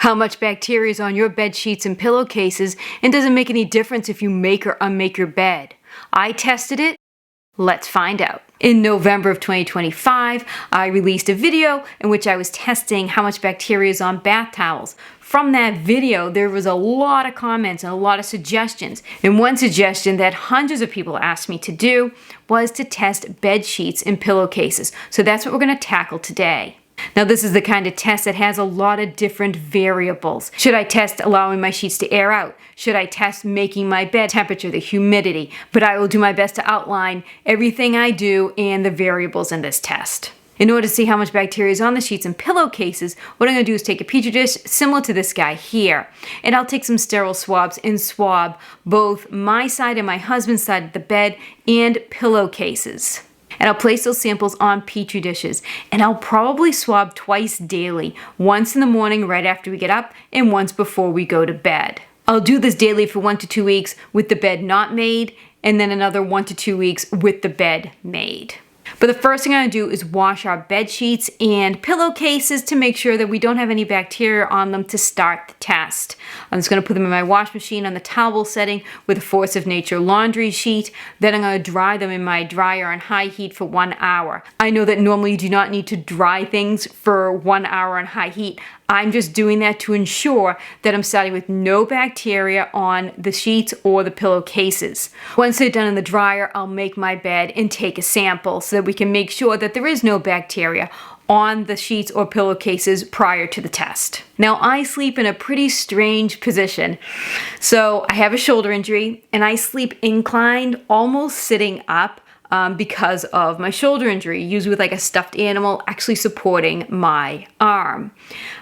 how much bacteria is on your bed sheets and pillowcases, and does it make any difference if you make or unmake your bed? I tested it. Let's find out. In November of 2025, I released a video in which I was testing how much bacteria is on bath towels. From that video, there was a lot of comments and a lot of suggestions. And one suggestion that hundreds of people asked me to do was to test bed sheets and pillowcases. So that's what we're going to tackle today. Now, this is the kind of test that has a lot of different variables. Should I test allowing my sheets to air out? Should I test making my bed temperature, the humidity? But I will do my best to outline everything I do and the variables in this test. In order to see how much bacteria is on the sheets and pillowcases, what I'm going to do is take a Petri dish similar to this guy here. And I'll take some sterile swabs and swab both my side and my husband's side of the bed and pillowcases. And I'll place those samples on Petri dishes. And I'll probably swab twice daily, once in the morning right after we get up and once before we go to bed. I'll do this daily for 1 to 2 weeks with the bed not made, and then another 1 to 2 weeks with the bed made. But the first thing I'm going to do is wash our bed sheets and pillowcases to make sure that we don't have any bacteria on them to start the test. I'm just going to put them in my wash machine on the towel setting with a Force of Nature laundry sheet. Then I'm going to dry them in my dryer on high heat for 1 hour. I know that normally you do not need to dry things for 1 hour on high heat. I'm just doing that to ensure that I'm starting with no bacteria on the sheets or the pillowcases. Once they're done in the dryer, I'll make my bed and take a sample so that we can make sure that there is no bacteria on the sheets or pillowcases prior to the test. Now, I sleep in a pretty strange position. So I have a shoulder injury and I sleep inclined, almost sitting up. Because of my shoulder injury, usually with like a stuffed animal actually supporting my arm.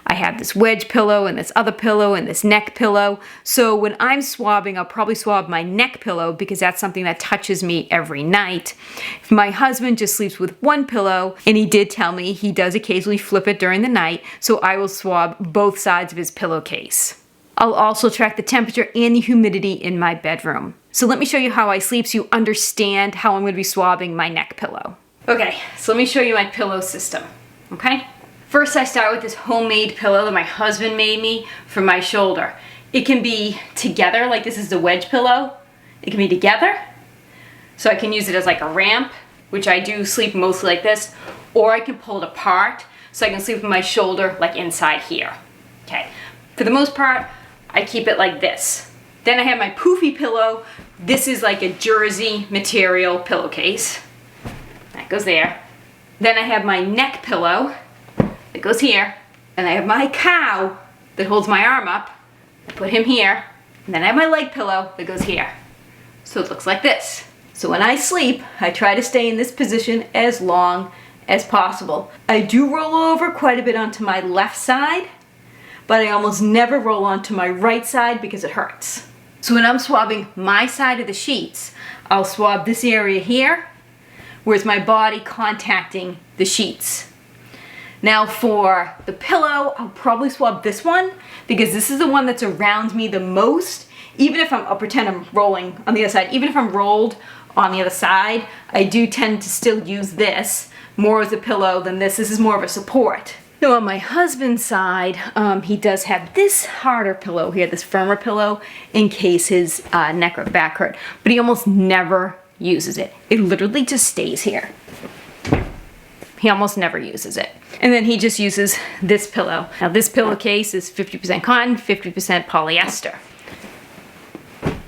I have this wedge pillow and this other pillow and this neck pillow. So when I'm swabbing, I'll probably swab my neck pillow because that's something that touches me every night. If my husband just sleeps with one pillow, and he did tell me he does occasionally flip it during the night, so I will swab both sides of his pillowcase. I'll also track the temperature and the humidity in my bedroom. So let me show you how I sleep so you understand how I'm going to be swabbing my neck pillow. Okay, so let me show you my pillow system, okay? First, I start with this homemade pillow that my husband made me for my shoulder. It can be together, like this is the wedge pillow. It can be together, so I can use it as like a ramp, which I do sleep mostly like this, or I can pull it apart so I can sleep with my shoulder like inside here, okay? For the most part, I keep it like this. Then I have my poofy pillow. This is like a jersey material pillowcase. That goes there. Then I have my neck pillow that goes here. And I have my cow that holds my arm up. I put him here. And then I have my leg pillow that goes here. So it looks like this. So when I sleep, I try to stay in this position as long as possible. I do roll over quite a bit onto my left side, but I almost never roll onto my right side because it hurts. So when I'm swabbing my side of the sheets, I'll swab this area here, where it's my body contacting the sheets. Now for the pillow, I'll probably swab this one because this is the one that's around me the most. Even if I'll pretend I'm rolling on the other side, even if I'm rolled on the other side, I do tend to still use this more as a pillow than this. This is more of a support. Now on my husband's side, he does have this harder pillow here, this firmer pillow, in case his neck or back hurt. But he almost never uses it. It literally just stays here. He almost never uses it. And then he just uses this pillow. Now this pillowcase is 50% cotton, 50% polyester.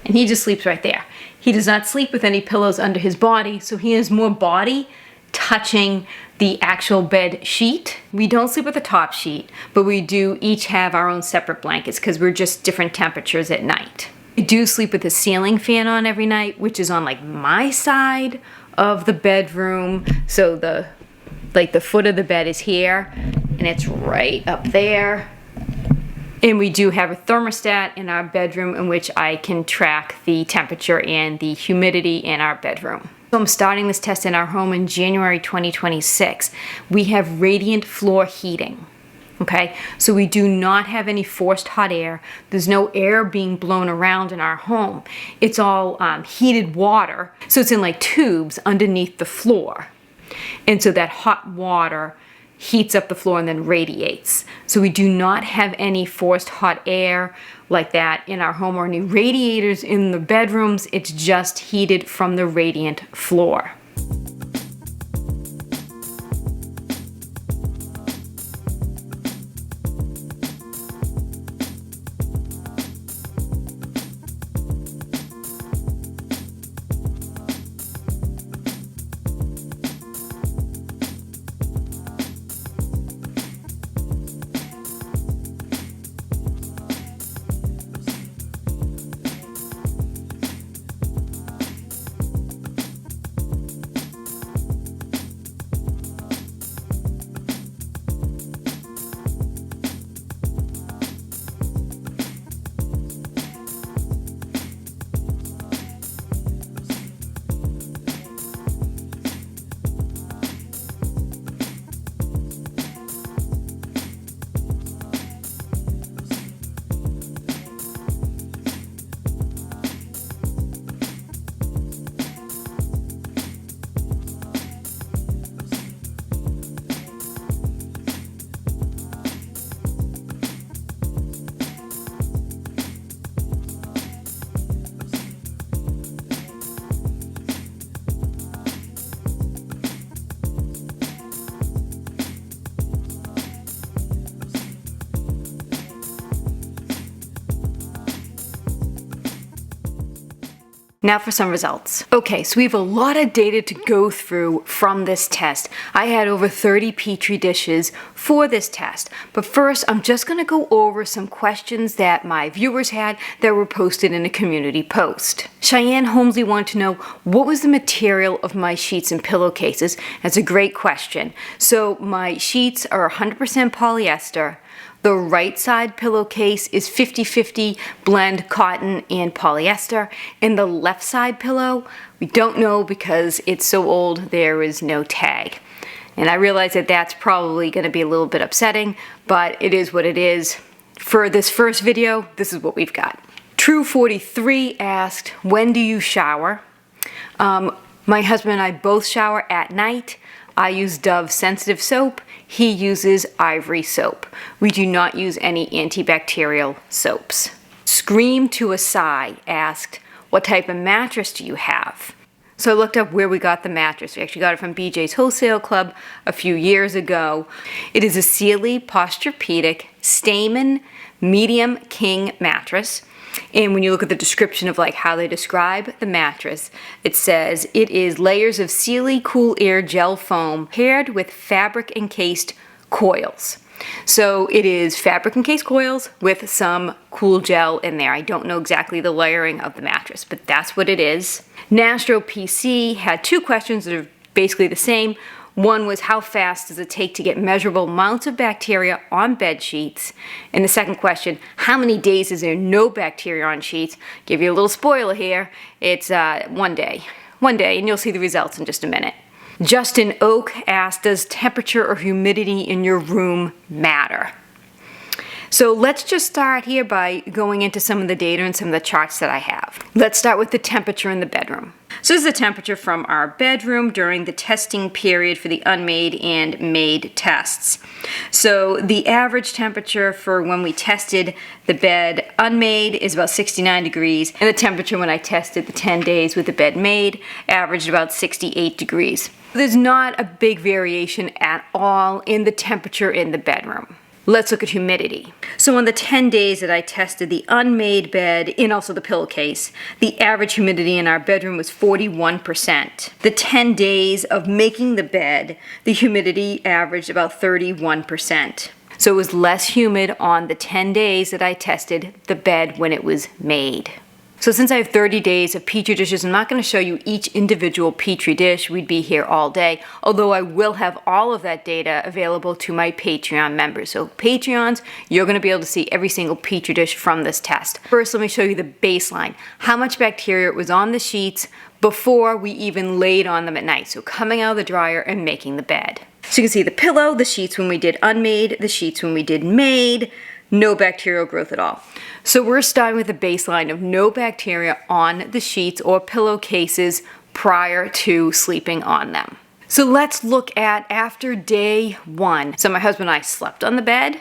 And he just sleeps right there. He does not sleep with any pillows under his body, so he has more body touching the actual bed sheet. We don't sleep with the top sheet, but we do each have our own separate blankets because we're just different temperatures at night. I do sleep with a ceiling fan on every night, which is on like my side of the bedroom. So the foot of the bed is here and it's right up there. And we do have a thermostat in our bedroom in which I can track the temperature and the humidity in our bedroom. So I'm starting this test in our home in January 2026. We have radiant floor heating, okay? So we do not have any forced hot air. There's no air being blown around in our home. It's all heated water. So it's in like tubes underneath the floor. And so that hot water heats up the floor and then radiates. So we do not have any forced hot air like that in our home or any radiators in the bedrooms. It's just heated from the radiant floor. Now for some results. Okay, so we have a lot of data to go through from this test. I had over 30 Petri dishes for this test. But first, I'm just going to go over some questions that my viewers had that were posted in a community post. Cheyenne Holmesley wanted to know, what was the material of my sheets and pillowcases? That's a great question. So my sheets are 100% polyester. The right side pillowcase is 50-50 blend cotton and polyester. And the left side pillow, we don't know because it's so old, there is no tag. And I realize that that's probably going to be a little bit upsetting, but it is what it is. For this first video, this is what we've got. True43 asked, when do you shower? My husband and I both shower at night. I use Dove sensitive soap. He uses Ivory soap. We do not use any antibacterial soaps. Scream to a Sigh asked, what type of mattress do you have? So I looked up where we got the mattress. We actually got it from BJ's Wholesale Club a few years ago. It is a Sealy Posturepedic Stamen Medium King mattress. And when you look at the description of like how they describe the mattress, it says it is layers of Sealy Cool Air gel foam paired with fabric encased coils. So it is fabric encased coils with some cool gel in there. I don't know exactly the layering of the mattress, but that's what it is. Nastro PC had two questions that are basically the same. One was, how fast does it take to get measurable amounts of bacteria on bed sheets? And the second question, how many days is there no bacteria on sheets? Give you a little spoiler here. It's 1 day. 1 day, and you'll see the results in just a minute. Justin Oak asked, does temperature or humidity in your room matter? So let's just start here by going into some of the data and some of the charts that I have. Let's start with the temperature in the bedroom. So this is the temperature from our bedroom during the testing period for the unmade and made tests. So the average temperature for when we tested the bed unmade is about 69 degrees, and the temperature when I tested the 10 days with the bed made averaged about 68 degrees. There's not a big variation at all in the temperature in the bedroom. Let's look at humidity. So on the 10 days that I tested the unmade bed and also the pillowcase, the average humidity in our bedroom was 41%. The 10 days of making the bed, the humidity averaged about 31%. So it was less humid on the 10 days that I tested the bed when it was made. So since I have 30 days of Petri dishes, I'm not going to show you each individual Petri dish. We'd be here all day, although I will have all of that data available to my Patreon members. So Patreons, you're going to be able to see every single Petri dish from this test. First, let me show you the baseline, how much bacteria was on the sheets before we even laid on them at night. So coming out of the dryer and making the bed. So you can see the pillow, the sheets when we did unmade, the sheets when we did made. No bacterial growth at all. So we're starting with a baseline of no bacteria on the sheets or pillowcases prior to sleeping on them. So let's look at after day 1. So my husband and I slept on the bed.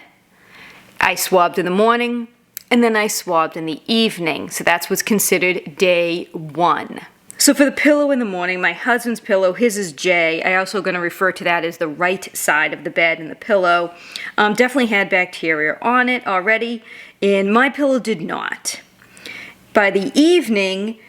I swabbed in the morning, and then I swabbed in the evening. So that's what's considered day 1. So for the pillow in the morning, my husband's pillow, his is J. I also going to refer to that as the right side of the bed and the pillow. Definitely had bacteria on it already, and my pillow did not. By the evening,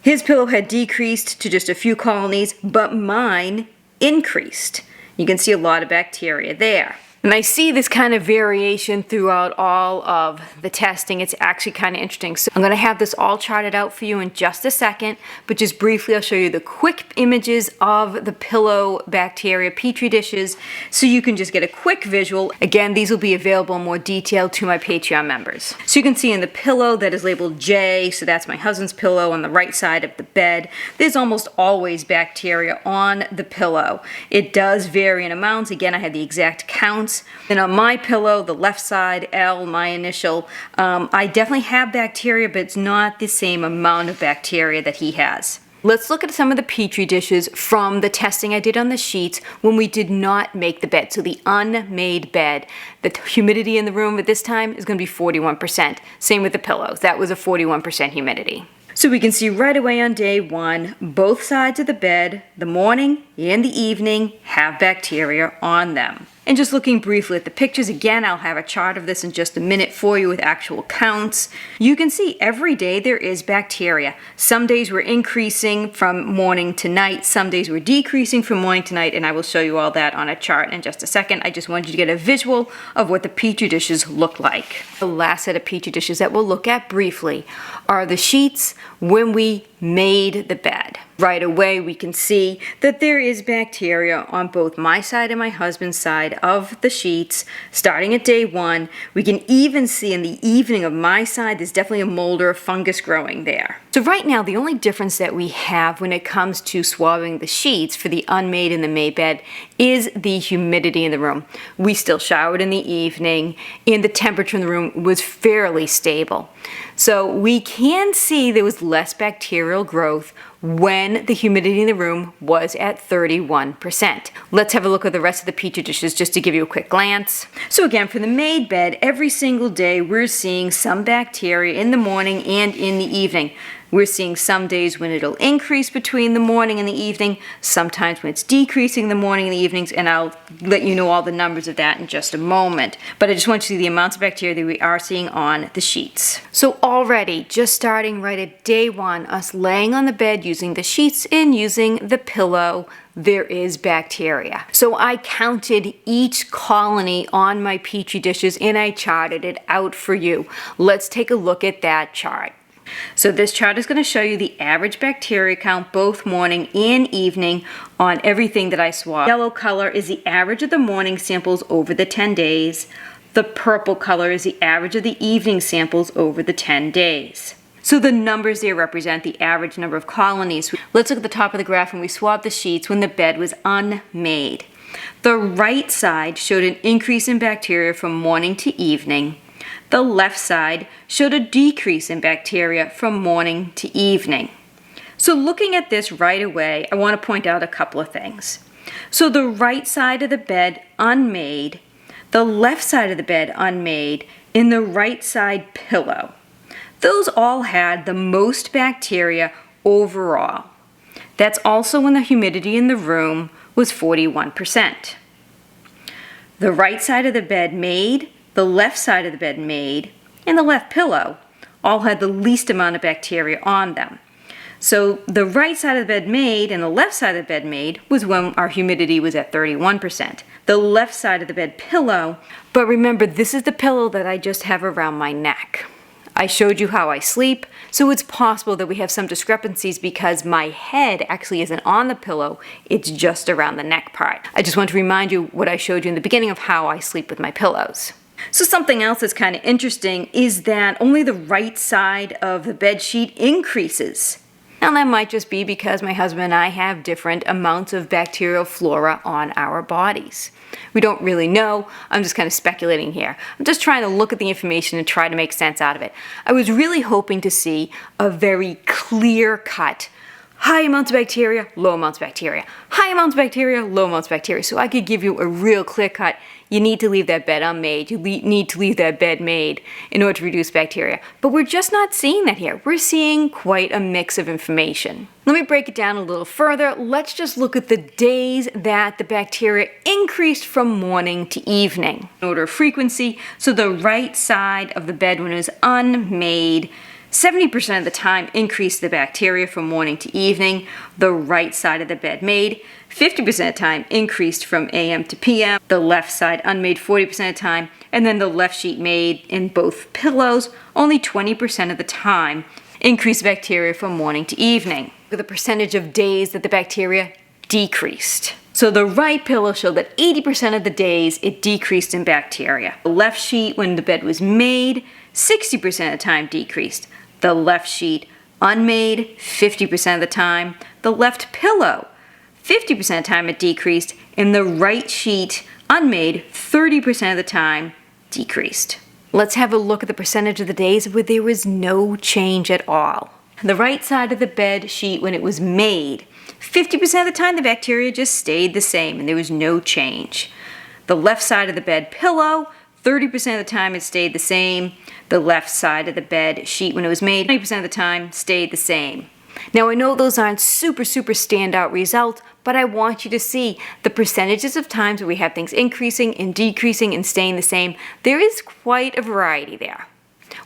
his pillow had decreased to just a few colonies, but mine increased. You can see a lot of bacteria there. And I see this kind of variation throughout all of the testing. It's actually kind of interesting. So I'm going to have this all charted out for you in just a second, but just briefly I'll show you the quick images of the pillow bacteria Petri dishes so you can just get a quick visual. Again, these will be available in more detail to my Patreon members. So you can see in the pillow that is labeled J, so that's my husband's pillow on the right side of the bed, there's almost always bacteria on the pillow. It does vary in amounts. Again, I had the exact counts. Then on my pillow, the left side, L, my initial, I definitely have bacteria, but it's not the same amount of bacteria that he has. Let's look at some of the Petri dishes from the testing I did on the sheets when we did not make the bed. So the unmade bed. The humidity in the room at this time is going to be 41%. Same with the pillows. That was a 41% humidity. So we can see right away on day 1, both sides of the bed, the morning and the evening, have bacteria on them. And just looking briefly at the pictures, again, I'll have a chart of this in just a minute for you with actual counts. You can see every day there is bacteria. Some days we're increasing from morning to night, some days we're decreasing from morning to night, and I will show you all that on a chart in just a second. I just wanted you to get a visual of what the Petri dishes look like. The last set of Petri dishes that we'll look at briefly are the sheets when we made the bed. Right away we can see that there is bacteria on both my side and my husband's side of the sheets starting at day 1. We can even see in the evening of my side there's definitely a mold or a fungus growing there. So right now the only difference that we have when it comes to swabbing the sheets for the unmade and the made bed is the humidity in the room. We still showered in the evening and the temperature in the room was fairly stable. So we can see there was less bacterial growth when the humidity in the room was at 31%. Let's have a look at the rest of the Petri dishes just to give you a quick glance. So again, for the made bed, every single day we're seeing some bacteria in the morning and in the evening. We're seeing some days when it'll increase between the morning and the evening, sometimes when it's decreasing in the morning and the evenings, and I'll let you know all the numbers of that in just a moment. But I just want you to see the amounts of bacteria that we are seeing on the sheets. So already, just starting right at day 1, us laying on the bed using the sheets and using the pillow, there is bacteria. So I counted each colony on my Petri dishes and I charted it out for you. Let's take a look at that chart. So this chart is going to show you the average bacteria count both morning and evening on everything that I swabbed. Yellow color is the average of the morning samples over the 10 days. The purple color is the average of the evening samples over the 10 days. So the numbers there represent the average number of colonies. Let's look at the top of the graph when we swabbed the sheets when the bed was unmade. The right side showed an increase in bacteria from morning to evening. The left side showed a decrease in bacteria from morning to evening. So looking at this right away, I want to point out a couple of things. So the right side of the bed unmade, the left side of the bed unmade, and the right side pillow. Those all had the most bacteria overall. That's also when the humidity in the room was 41%. The right side of the bed made, the left side of the bed made, and the left pillow all had the least amount of bacteria on them. So the right side of the bed made and the left side of the bed made was when our humidity was at 31%. The left side of the bed pillow, but remember this is the pillow that I just have around my neck. I showed you how I sleep, so it's possible that we have some discrepancies because my head actually isn't on the pillow, it's just around the neck part. I just want to remind you what I showed you in the beginning of how I sleep with my pillows. So something else that's kind of interesting is that only the right side of the bed sheet increases. Now that might just be because my husband and I have different amounts of bacterial flora on our bodies. We don't really know. I'm just kind of speculating here. I'm just trying to look at the information and try to make sense out of it. I was really hoping to see a very clear-cut high amounts of bacteria, low amounts of bacteria, high amounts of bacteria, low amounts of bacteria. So I could give you a real clear cut. You need to leave that bed unmade. You need to leave that bed made in order to reduce bacteria. But we're just not seeing that here. We're seeing quite a mix of information. Let me break it down a little further. Let's just look at the days that the bacteria increased from morning to evening. In order of frequency, so the right side of the bed when it was unmade, 70% of the time increased the bacteria from morning to evening. The right side of the bed made, 50% of the time increased from AM to PM. The left side unmade 40% of the time. And then the left sheet made in both pillows, only 20% of the time increased bacteria from morning to evening. The percentage of days that the bacteria decreased. So the right pillow showed that 80% of the days it decreased in bacteria. The left sheet when the bed was made, 60% of the time decreased. The left sheet unmade, 50% of the time. The left pillow, 50% of the time it decreased. And the right sheet unmade, 30% of the time decreased. Let's have a look at the percentage of the days where there was no change at all. The right side of the bed sheet when it was made, 50% of the time the bacteria just stayed the same and there was no change. The left side of the bed pillow, 30% of the time it stayed the same. The left side of the bed sheet when it was made, 20% of the time stayed the same. Now I know those aren't super standout results, but I want you to see the percentages of times where we have things increasing and decreasing and staying the same. There is quite a variety there.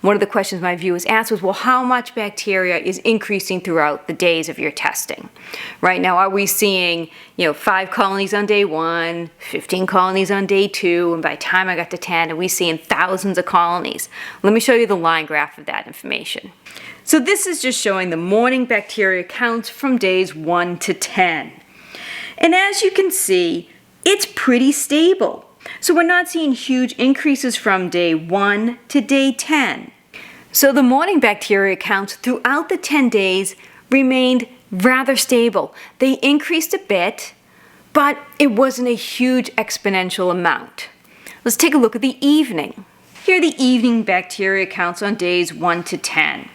One of the questions my viewers asked was, well, how much bacteria is increasing throughout the days of your testing? Right now, are we seeing, 5 colonies on day 1, 15 colonies on day 2, and by the time I got to 10, are we seeing thousands of colonies? Let me show you the line graph of that information. So this is just showing the morning bacteria counts from days 1 to 10. And as you can see, it's pretty stable. So we're not seeing huge increases from day 1 to day 10. So the morning bacteria counts throughout the 10 days remained rather stable. They increased a bit, but it wasn't a huge exponential amount. Let's take a look at the evening. Here are the evening bacteria counts on days 1 to 10.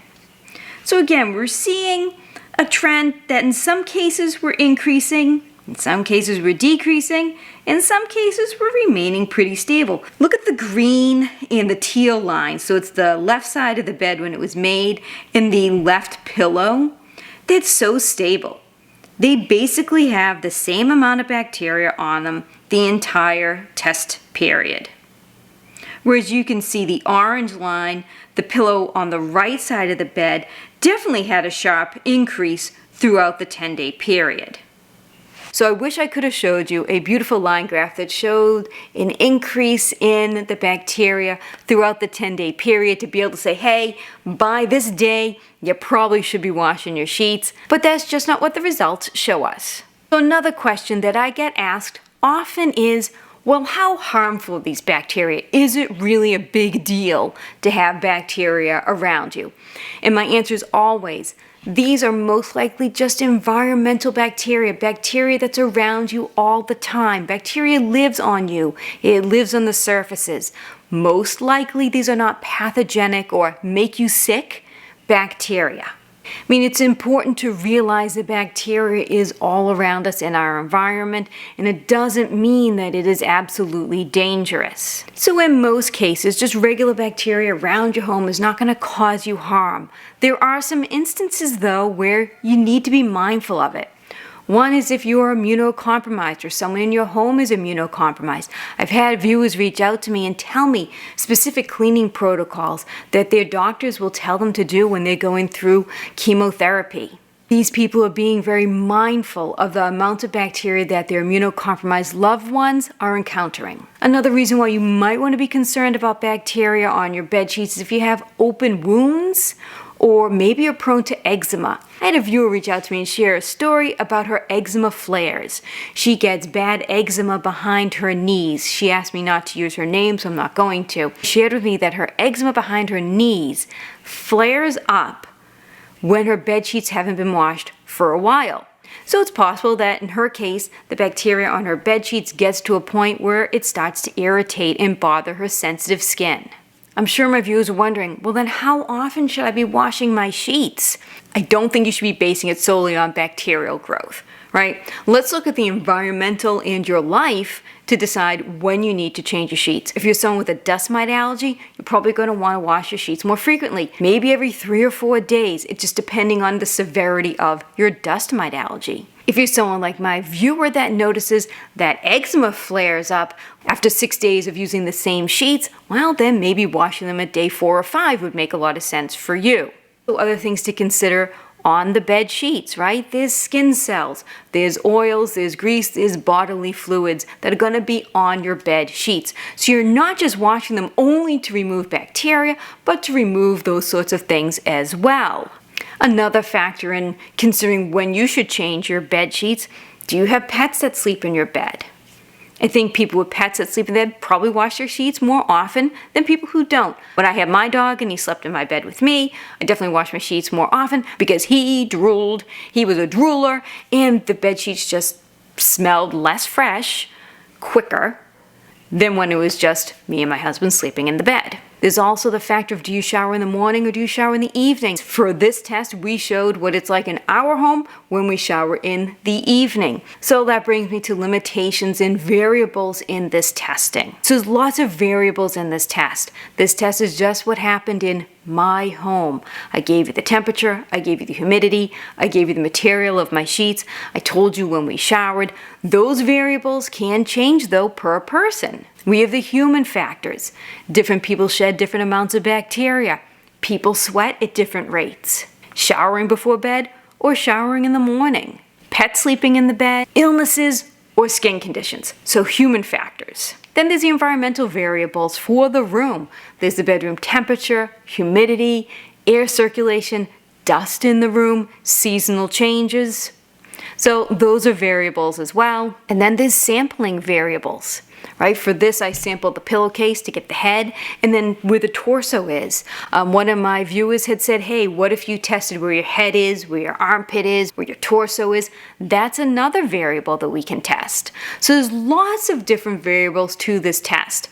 So again, we're seeing a trend that in some cases we're increasing, in some cases we're decreasing, in some cases we're remaining pretty stable. Look at the green and the teal line. So it's the left side of the bed when it was made and the left pillow. That's so stable. They basically have the same amount of bacteria on them the entire test period. Whereas you can see the orange line, the pillow on the right side of the bed, definitely had a sharp increase throughout the 10-day period. So I wish I could have showed you a beautiful line graph that showed an increase in the bacteria throughout the 10-day period to be able to say, hey, by this day, you probably should be washing your sheets. But that's just not what the results show us. So another question that I get asked often is, well, how harmful are these bacteria? Is it really a big deal to have bacteria around you? And my answer is always, these are most likely just environmental bacteria, bacteria that's around you all the time. Bacteria lives on you. It lives on the surfaces. Most likely these are not pathogenic or make you sick bacteria. I mean, it's important to realize that bacteria is all around us in our environment, and it doesn't mean that it is absolutely dangerous. So in most cases, just regular bacteria around your home is not going to cause you harm. There are some instances, though, where you need to be mindful of it. One is if you are immunocompromised or someone in your home is immunocompromised. I've had viewers reach out to me and tell me specific cleaning protocols that their doctors will tell them to do when they're going through chemotherapy. These people are being very mindful of the amount of bacteria that their immunocompromised loved ones are encountering. Another reason why you might want to be concerned about bacteria on your bed sheets is if you have open wounds or maybe you're prone to eczema. I had a viewer reach out to me and share a story about her eczema flares. She gets bad eczema behind her knees. She asked me not to use her name, so I'm not going to. She shared with me that her eczema behind her knees flares up when her bed sheets haven't been washed for a while. So it's possible that in her case, the bacteria on her bed sheets gets to a point where it starts to irritate and bother her sensitive skin. I'm sure my viewers are wondering, well then how often should I be washing my sheets? I don't think you should be basing it solely on bacterial growth, right? Let's look at the environmental and your life to decide when you need to change your sheets. If you're someone with a dust mite allergy, you're probably going to want to wash your sheets more frequently, maybe every 3 or 4 days. It's just depending on the severity of your dust mite allergy. If you're someone like my viewer that notices that eczema flares up after 6 days of using the same sheets, well then maybe washing them at day 4 or 5 would make a lot of sense for you. So other things to consider on the bed sheets, right? There's skin cells, there's oils, there's grease, there's bodily fluids that are going to be on your bed sheets. So you're not just washing them only to remove bacteria, but to remove those sorts of things as well. Another factor in considering when you should change your bed sheets, do you have pets that sleep in your bed? I think people with pets that sleep in bed probably wash their sheets more often than people who don't. When I had my dog and he slept in my bed with me, I definitely washed my sheets more often because he drooled, he was a drooler, and the bed sheets just smelled less fresh, quicker, than when it was just me and my husband sleeping in the bed. There's also the factor of, do you shower in the morning or do you shower in the evening? For this test, we showed what it's like in our home when we shower in the evening. So that brings me to limitations and variables in this testing. So there's lots of variables in this test. This test is just what happened in my home. I gave you the temperature, I gave you the humidity, I gave you the material of my sheets, I told you when we showered. Those variables can change though per person. We have the human factors. Different people shed different amounts of bacteria. People sweat at different rates. Showering before bed or showering in the morning. Pets sleeping in the bed, illnesses, or skin conditions. So human factors. Then there's the environmental variables for the room. There's the bedroom temperature, humidity, air circulation, dust in the room, seasonal changes. So those are variables as well. And then there's sampling variables, right? For this, I sampled the pillowcase to get the head and then where the torso is. One of my viewers had said, hey, what if you tested where your head is, where your armpit is, where your torso is? That's another variable that we can test. So there's lots of different variables to this test.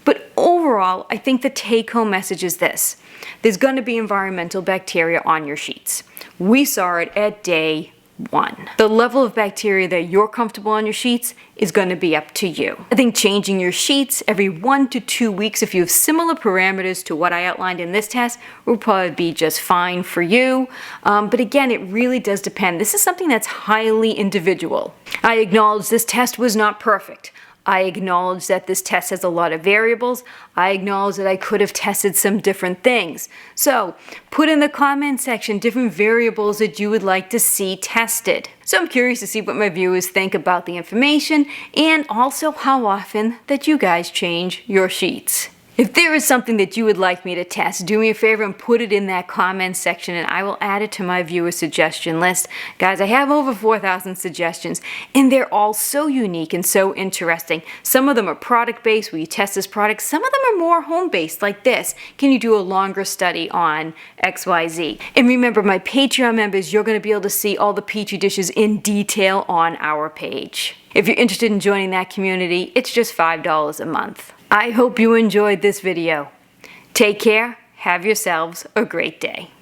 But overall, I think the take-home message is this. There's going to be environmental bacteria on your sheets. We saw it at day 1. The level of bacteria that you're comfortable on your sheets is going to be up to you. I think changing your sheets every 1 to 2 weeks, if you have similar parameters to what I outlined in this test, will probably be just fine for you. But again, it really does depend. This is something that's highly individual. I acknowledge this test was not perfect. I acknowledge that this test has a lot of variables. I acknowledge that I could have tested some different things. So put in the comment section different variables that you would like to see tested. So I'm curious to see what my viewers think about the information and also how often that you guys change your sheets. If there is something that you would like me to test, do me a favor and put it in that comment section and I will add it to my viewer suggestion list. Guys, I have over 4,000 suggestions and they're all so unique and so interesting. Some of them are product-based, where you test this product. Some of them are more home-based, like this. Can you do a longer study on XYZ? And remember, my Patreon members, you're going to be able to see all the Petri dishes in detail on our page. If you're interested in joining that community, it's just $5 a month. I hope you enjoyed this video. Take care, have yourselves a great day.